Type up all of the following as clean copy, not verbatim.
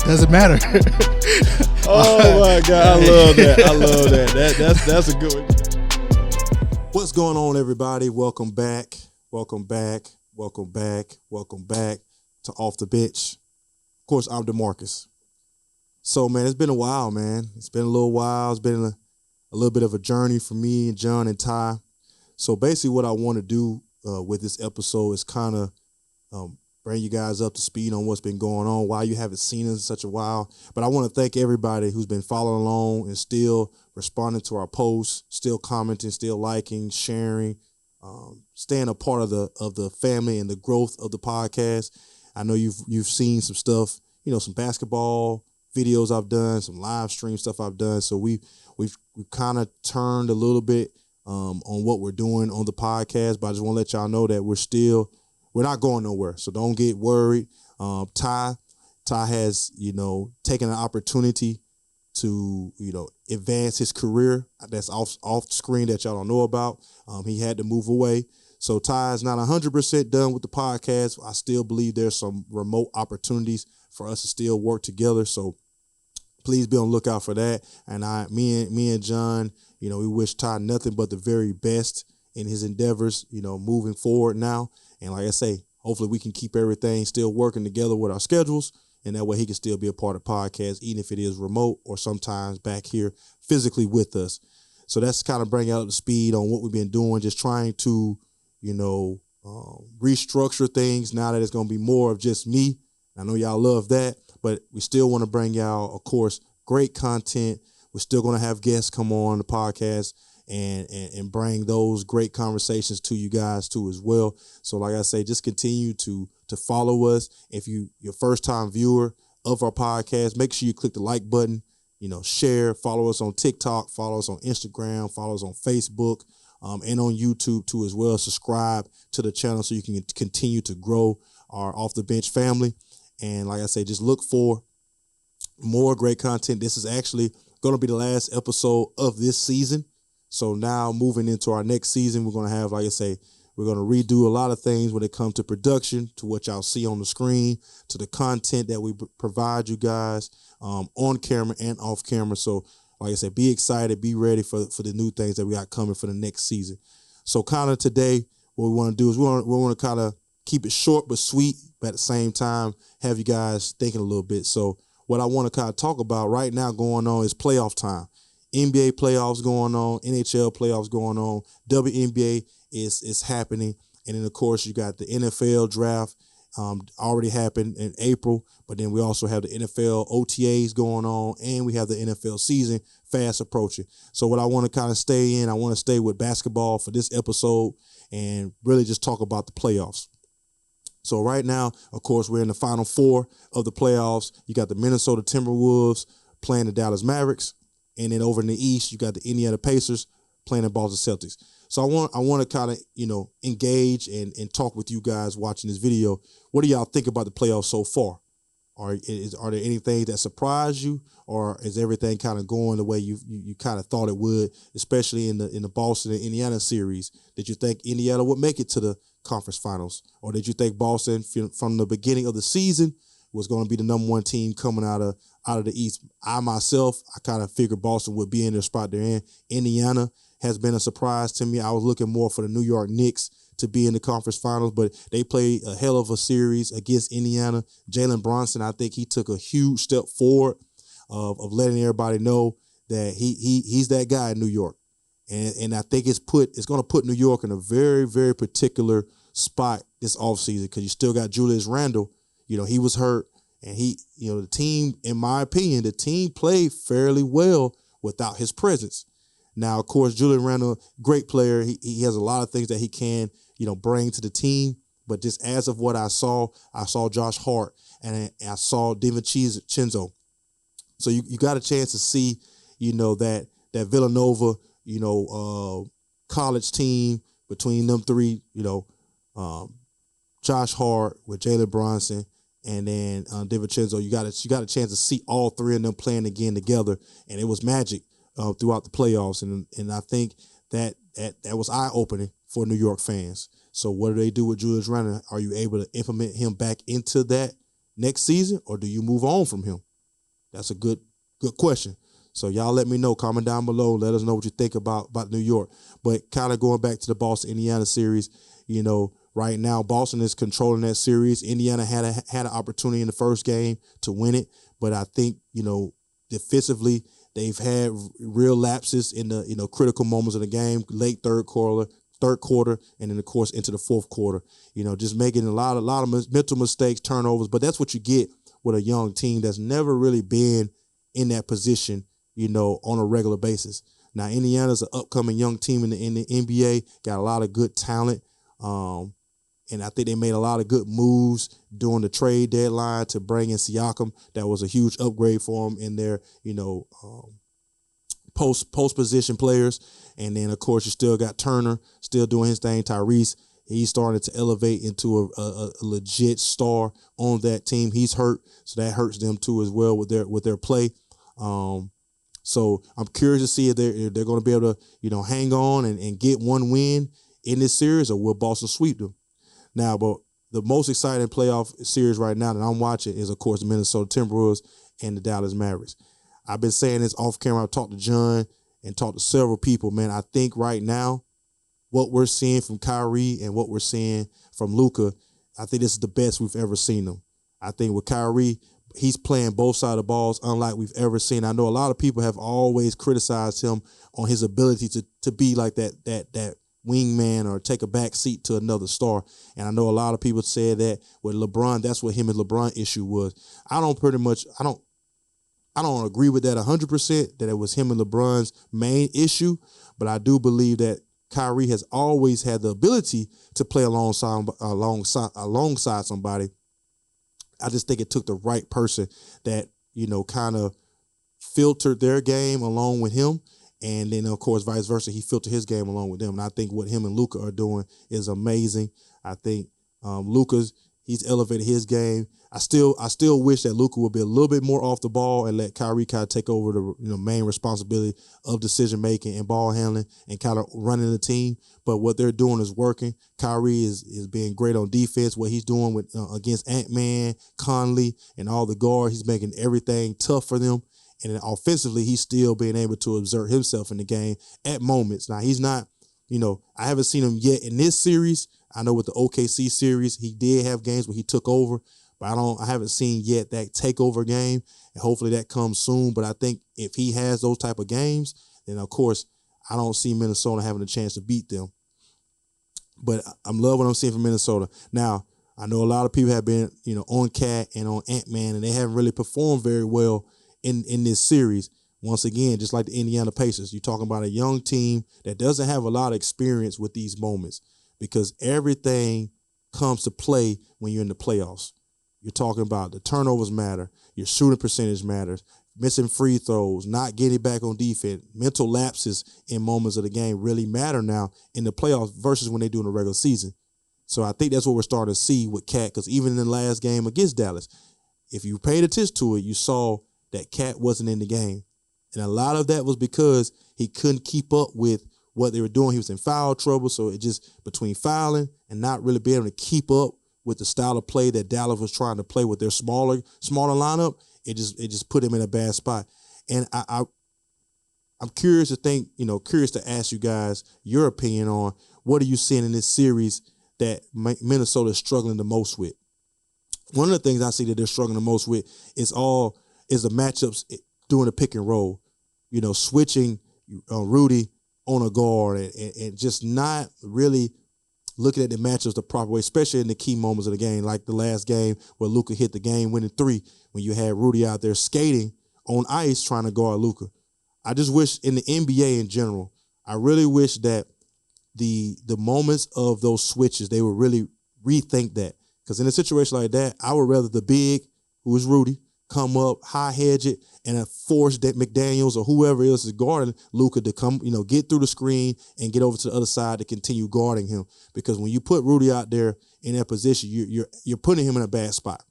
doesn't matter. Oh my God, I love that. I love that. That's a good one. What's going on, everybody? Welcome back to Off the Bench. Of course, I'm DeMarcus. So, man, it's been a while, man. It's been a little while. It's been a little bit of a journey for me and John and Ty. So basically what I want to do with this episode is kind of bring you guys up to speed on what's been going on, why you haven't seen us in such a while. But I want to thank everybody who's been following along and still responding to our posts, still commenting, still liking, sharing, staying a part of the family and the growth of the podcast. I know you've seen some stuff, some basketball videos I've done, some live stream stuff I've done. So we've kind of turned a little bit on what we're doing on the podcast, but I just want to let y'all know that we're not going nowhere. So don't get worried. Ty has, taken an opportunity to, advance his career. That's off screen that y'all don't know about. He had to move away. So Ty is not 100% done with the podcast. I still believe there's some remote opportunities for us to still work together. So please be on the lookout for that. And me and John, we wish Ty nothing but the very best in his endeavors, moving forward now. And like I say, hopefully we can keep everything still working together with our schedules. And that way he can still be a part of the podcast, even if it is remote or sometimes back here physically with us. So that's kind of bringing out the speed on what we've been doing, just trying to, restructure things now that it's going to be more of just me. I know y'all love that, but we still want to bring y'all, of course, great content. We're still going to have guests come on the podcast and bring those great conversations to you guys too as well. So like I say, just continue to follow us. If you're first time viewer of our podcast, make sure you click the like button, share, follow us on TikTok, follow us on Instagram, follow us on Facebook, and on YouTube too as well. Subscribe to the channel so you can continue to grow our Off the Bench family. And like I say, just look for more great content. This is actually going to be the last episode of this season. So now moving into our next season, we're going to have, like I say, we're going to redo a lot of things when it comes to production, to what y'all see on the screen, to the content that we provide you guys on camera and off camera. So like I said, be excited, be ready for the new things that we got coming for the next season. So kind of today, what we want to do is we want to kind of keep it short but sweet, but at the same time, have you guys thinking a little bit. So what I want to kind of talk about right now going on is playoff time. NBA playoffs going on, NHL playoffs going on, WNBA is happening. And then, of course, you got the NFL draft already happened in April, but then we also have the NFL OTAs going on, and we have the NFL season fast approaching. So what I want to kind of I want to stay with basketball for this episode and really just talk about the playoffs. So right now, of course, we're in the Final Four of the playoffs. You got the Minnesota Timberwolves playing the Dallas Mavericks. And then over in the East, you got the Indiana Pacers playing the Boston Celtics. So I want to kind of, engage and talk with you guys watching this video. What do y'all think about the playoffs so far? Are there anything that surprised you, or is everything kind of going the way you kind of thought it would, especially in the Boston and Indiana series? Did you think Indiana would make it to the conference finals, or did you think Boston from the beginning of the season was going to be the number one team coming out of the East? I kind of figured Boston would be in their spot they're in. Indiana has been a surprise to me. I was looking more for the New York Knicks to be in the conference finals, but they played a hell of a series against Indiana. Jalen Brunson, I think he took a huge step forward of letting everybody know that he's that guy in New York. And I think it's going to put New York in a very, very particular spot this offseason, because you still got Julius Randle. He was hurt, and the team, in my opinion, the team played fairly well without his presence. Now, of course, Julius Randle, great player. He has a lot of things that he can, bring to the team. But just as of what I saw Josh Hart and I saw DiVincenzo. So you got a chance to see, that Villanova, college team between them three, Josh Hart with Jalen Brunson, and then DiVincenzo. You got a chance to see all three of them playing again together, and it was magic throughout the playoffs. And I think that was eye-opening for New York fans. So what do they do with Julius Randle? Are you able to implement him back into that next season, or do you move on from him? That's a good question. So y'all let me know. Comment down below. Let us know what you think about New York. But kind of going back to the Boston-Indiana series, you know, right now Boston is controlling that series. Indiana had an opportunity in the first game to win it, but I think, you know, defensively they've had real lapses in the, you know, critical moments of the game, late third quarter, and then of course into the fourth quarter. You know, just making a lot of mental mistakes, turnovers. But that's what you get with a young team that's never really been in that position, you know, on a regular basis. Now, Indiana's an upcoming young team in the NBA, got a lot of good talent. And I think they made a lot of good moves during the trade deadline to bring in Siakam. That was a huge upgrade for them in their, you know, post position players. And then, of course, you still got Turner still doing his thing. Tyrese, he's starting to elevate into a legit star on that team. He's hurt, so that hurts them too as well with their play. So I'm curious to see if they're going to be able to, you know, hang on and get one win in this series, or will Boston sweep them? Now, but the most exciting playoff series right now that I'm watching is, of course, the Minnesota Timberwolves and the Dallas Mavericks. I've been saying this off camera. I've talked to John and talked to several people, man. I think right now what we're seeing from Kyrie and what we're seeing from Luka, I think this is the best we've ever seen them. I think with Kyrie, he's playing both sides of the balls unlike we've ever seen. I know a lot of people have always criticized him on his ability to be like that wingman or take a back seat to another star. And I know a lot of people said that with LeBron, that's what him and LeBron issue was. I don't agree with that 100%, that it was him and LeBron's main issue, but I do believe that Kyrie has always had the ability to play alongside somebody. I just think it took the right person that, you know, kind of filtered their game along with him. And then, of course, vice versa, he filtered his game along with them. And I think what him and Luka are doing is amazing. I think he's elevated his game. I still wish that Luka would be a little bit more off the ball and let Kyrie kind of take over the, you know, main responsibility of decision making and ball handling and kind of running the team. But what they're doing is working. Kyrie is being great on defense. What he's doing with against Ant-Man, Conley, and all the guards, he's making everything tough for them. And then offensively, he's still being able to exert himself in the game at moments. Now, he's not, you know, I haven't seen him yet in this series. I know with the OKC series, he did have games where he took over, but I haven't seen yet that takeover game, and hopefully that comes soon. But I think if he has those type of games, then of course I don't see Minnesota having a chance to beat them. But I'm loving what I'm seeing from Minnesota. Now, I know a lot of people have been, you know, on Cat and on Ant-Man, and they haven't really performed very well in this series. Once again, just like the Indiana Pacers, you're talking about a young team that doesn't have a lot of experience with these moments, because everything comes to play when you're in the playoffs. You're talking about the turnovers matter, your shooting percentage matters, missing free throws, not getting back on defense, mental lapses in moments of the game really matter now in the playoffs versus when they do in the regular season. So I think that's what we're starting to see with Cat, because even in the last game against Dallas, if you paid attention to it, you saw that Cat wasn't in the game. And a lot of that was because he couldn't keep up with what they were doing. He was in foul trouble, so it just, between fouling and not really being able to keep up with the style of play that Dallas was trying to play with their smaller lineup, it just put him in a bad spot. And I'm curious to ask you guys your opinion on what are you seeing in this series that Minnesota is struggling the most with. One of the things I see that they're struggling the most with is the matchups doing the pick and roll, you know, switching Rudy on a guard and just not really looking at the matchups the proper way, especially in the key moments of the game, like the last game where Luka hit the game-winning three when you had Rudy out there skating on ice trying to guard Luka. I just wish in the NBA in general, I really wish that the moments of those switches, they would really rethink that. Because in a situation like that, I would rather the big, who is Rudy, come up, high hedge it, and force that McDaniels or whoever else is guarding Luka to come, you know, get through the screen and get over to the other side to continue guarding him. Because when you put Rudy out there in that position, you're putting him in a bad spot.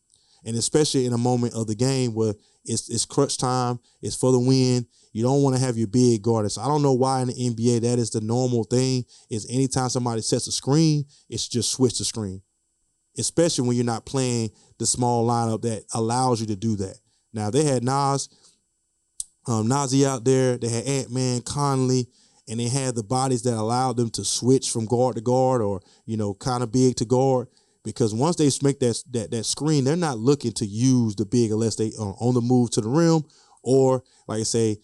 And especially in a moment of the game where it's crunch time, it's for the win, you don't want to have your big guarded. So I don't know why in the NBA that is the normal thing, is anytime somebody sets a screen, it's just switch the screen. Especially when you're not playing the small lineup that allows you to do that. Now, they had Nazi out there. They had Ant-Man, Conley, and they had the bodies that allowed them to switch from guard to guard or, kind of big to guard. Because once they make that screen, they're not looking to use the big unless they are on the move to the rim or, like I say,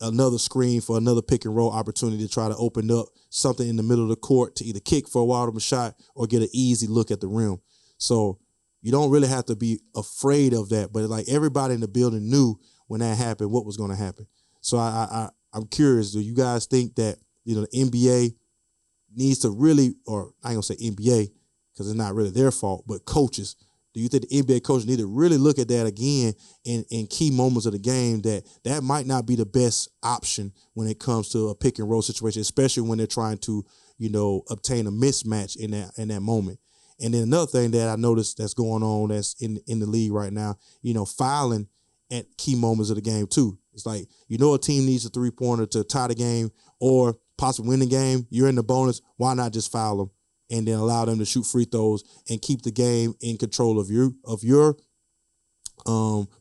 another screen for another pick and roll opportunity to try to open up something in the middle of the court to either kick for a wide open shot or get an easy look at the rim. So you don't really have to be afraid of that. But like everybody in the building knew when that happened what was going to happen. So I'm curious, do you guys think that, the NBA needs to really, or I ain't going to say NBA because it's not really their fault, but coaches, do you think the NBA coaches need to really look at that again in key moments of the game that might not be the best option when it comes to a pick and roll situation, especially when they're trying to, obtain a mismatch in that moment. And then another thing that I noticed that's going on that's in the league right now, fouling at key moments of the game too. It's like, a team needs a 3-pointer to tie the game or possibly win the game. You're in the bonus. Why not just foul them and then allow them to shoot free throws and keep the game in control of your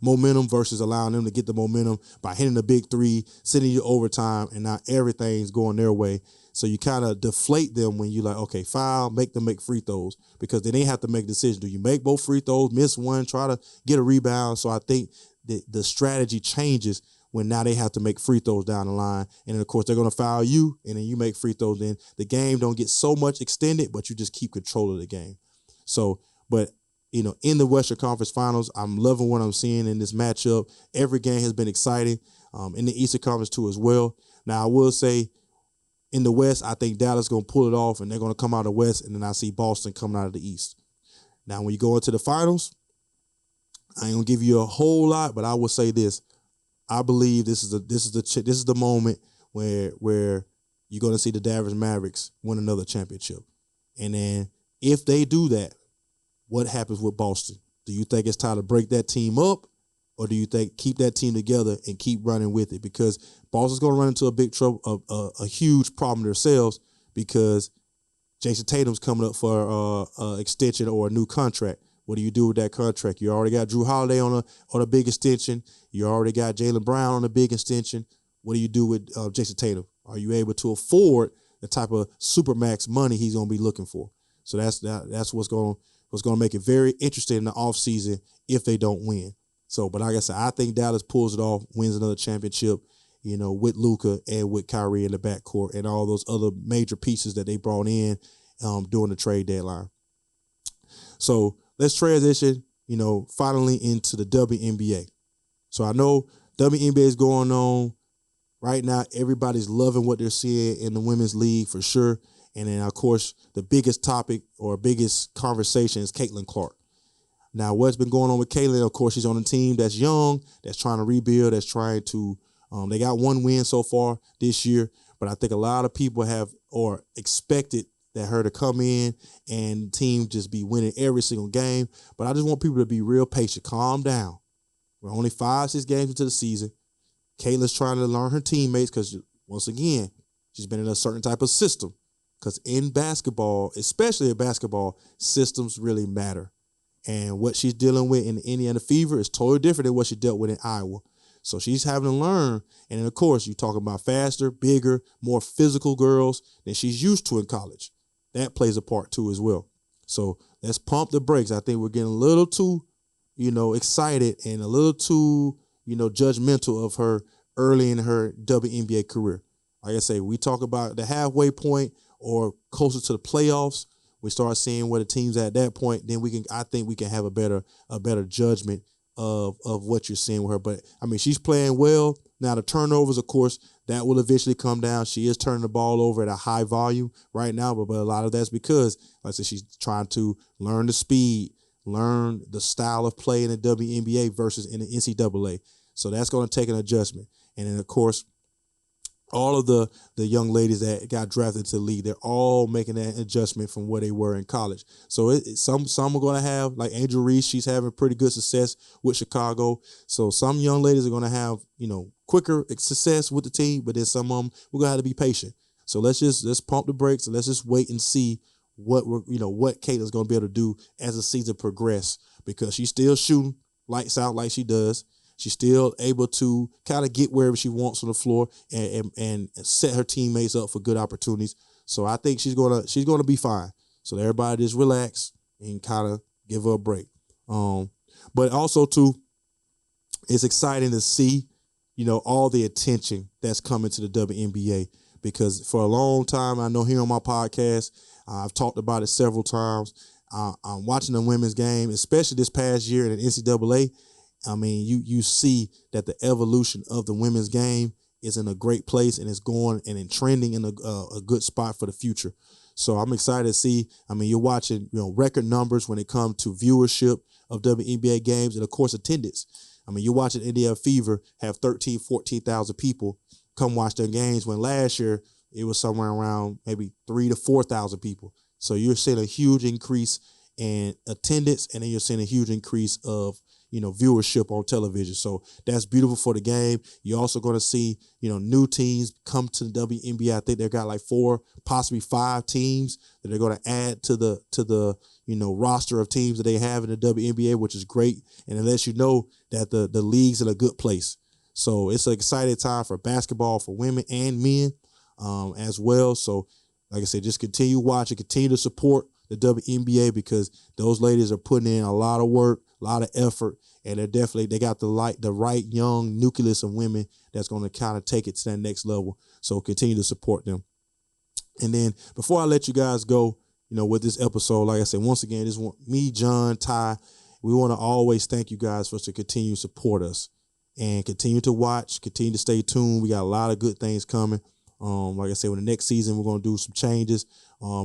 momentum versus allowing them to get the momentum by hitting the big three, sending you overtime, and now everything's going their way. So you kind of deflate them when you like, okay, foul, make them make free throws because then they have to make a decision. Do you make both free throws, miss one, try to get a rebound? So I think the strategy changes when now they have to make free throws down the line. And then, of course, they're going to foul you, and then you make free throws. Then the game don't get so much extended, but you just keep control of the game. So, but, in the Western Conference Finals, I'm loving what I'm seeing in this matchup. Every game has been exciting, in the Eastern Conference too as well. Now, I will say in the West, I think Dallas is going to pull it off, and they're going to come out of the West, and then I see Boston coming out of the East. Now, when you go into the finals, I ain't going to give you a whole lot, but I will say this. I believe this is the moment where you're going to see the Dallas Mavericks win another championship. And then if they do that, what happens with Boston? Do you think it's time to break that team up, or do you think keep that team together and keep running with it? Because Boston's going to run into a big trouble, a huge problem themselves because Jason Tatum's coming up for an extension or a new contract. What do you do with that contract? You already got Drew Holiday on a big extension. You already got Jaylen Brown on a big extension. What do you do with Jason Tatum? Are you able to afford the type of supermax money he's going to be looking for? So that's what's going to make it very interesting in the offseason if they don't win. So, but like I said, I think Dallas pulls it off, wins another championship, with Luka and with Kyrie in the backcourt and all those other major pieces that they brought in during the trade deadline. So let's transition, finally into the WNBA. So I know WNBA is going on right now. Everybody's loving what they're seeing in the women's league for sure. And then, of course, the biggest topic or biggest conversation is Caitlin Clark. Now, what's been going on with Caitlin, of course, she's on a team that's young, that's trying to rebuild, that's trying to they got one win so far this year. But I think a lot of people have or expected that her to come in and the team just be winning every single game. But I just want people to be real patient. Calm down. We're only 5-6 games into the season. Caitlin's trying to learn her teammates because, once again, she's been in a certain type of system. Because in basketball, especially in basketball, systems really matter. And what she's dealing with in the Indiana Fever is totally different than what she dealt with in Iowa. So she's having to learn. And then, of course, you're talking about faster, bigger, more physical girls than she's used to in college. That plays a part too as well. So let's pump the brakes. I think we're getting a little too, excited and a little too, judgmental of her early in her WNBA career. Like I say, we talk about the halfway point or closer to the playoffs. We start seeing where the team's at that point. Then I think we can have a better judgment of what you're seeing with her. But I mean, she's playing well. Now the turnovers, of course, that will eventually come down. She is turning the ball over at a high volume right now, but a lot of that's because, like I said, she's trying to learn the speed, learn the style of play in the WNBA versus in the NCAA. So that's going to take an adjustment. And then, of course, all of the young ladies that got drafted to the league, they're all making that adjustment from where they were in college. So some are going to have, like Angel Reese, she's having pretty good success with Chicago. So some young ladies are going to have, quicker success with the team, but then some of them, we're going to have to be patient. So let's pump the brakes and let's just wait and see what Caitlin's going to be able to do as the season progresses. because she's still shooting lights out like she does. She's still able to kind of get wherever she wants on the floor and set her teammates up for good opportunities. So I think she's gonna be fine. So everybody just relax and kind of give her a break. But also too, it's exciting to see, all the attention that's coming to the WNBA, because for a long time, I know here on my podcast, I've talked about it several times. I'm watching the women's game, especially this past year in the NCAA. I mean, you see that the evolution of the women's game is in a great place, and it's going and trending in a good spot for the future. So I'm excited to see. I mean, you're watching, record numbers when it comes to viewership of WNBA games and, of course, attendance. I mean, you're watching Indiana Fever have 13,000, 14,000 people come watch their games, when last year it was somewhere around maybe 3,000 to 4,000 people. So you're seeing a huge increase in attendance, and then you're seeing a huge increase of viewership on television. So that's beautiful for the game. You're also going to see, new teams come to the WNBA. I think they've got like 4, possibly 5 teams that they're going to add to the roster of teams that they have in the WNBA, which is great. And it lets you know that the league's in a good place. So it's an exciting time for basketball for women and men as well. So like I said, just continue watching, continue to support the WNBA, because those ladies are putting in a lot of work, a lot of effort, and they got the right young nucleus of women that's going to kind of take it to that next level. So continue to support them. And then before I let you guys go, with this episode, like I said, once again, this one, me, John, Ty, we want to always thank you guys for to continue to support us and continue to watch, continue to stay tuned. We got a lot of good things coming. Like I said, with the next season, we're going to do some changes.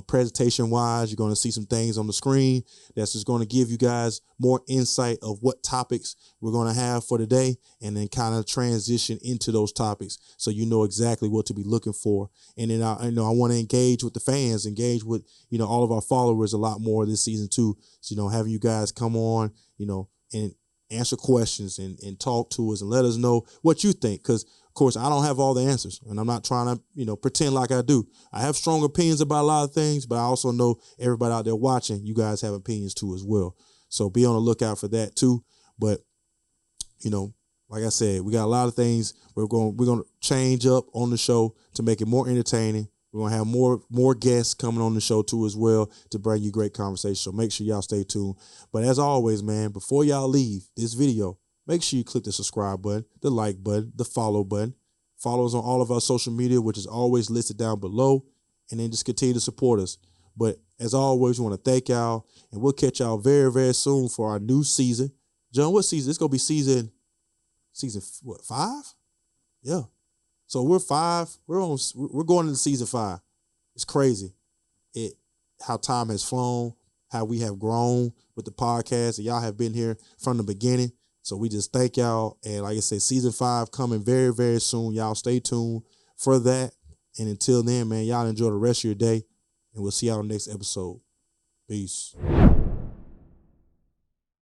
Presentation-wise, you're going to see some things on the screen that's just going to give you guys more insight of what topics we're going to have for today, and then kind of transition into those topics so you know exactly what to be looking for. And then I want to engage with the fans, engage with all of our followers a lot more this season too. So having you guys come on, and answer questions and talk to us and let us know what you think, because of course, I don't have all the answers, and I'm not trying to, pretend like I do. I have strong opinions about a lot of things, but I also know everybody out there watching, you guys have opinions too as well. So be on the lookout for that too. But, like I said, we got a lot of things we're going to change up on the show to make it more entertaining. We're going to have more guests coming on the show too as well to bring you great conversation. So make sure y'all stay tuned. But as always, man, before y'all leave this video, make sure you click the subscribe button, the like button, the follow button. Follow us on all of our social media, which is always listed down below. And then just continue to support us. But as always, we want to thank y'all. And we'll catch y'all very, very soon for our new season. John, what season? It's going to be season what, 5? Yeah. So we're 5. We're going into season 5. It's crazy. How time has flown, how we have grown with the podcast. And y'all have been here from the beginning. So we just thank y'all. And like I said, season 5 coming very, very soon. Y'all stay tuned for that. And until then, man, y'all enjoy the rest of your day. And we'll see y'all on the next episode. Peace.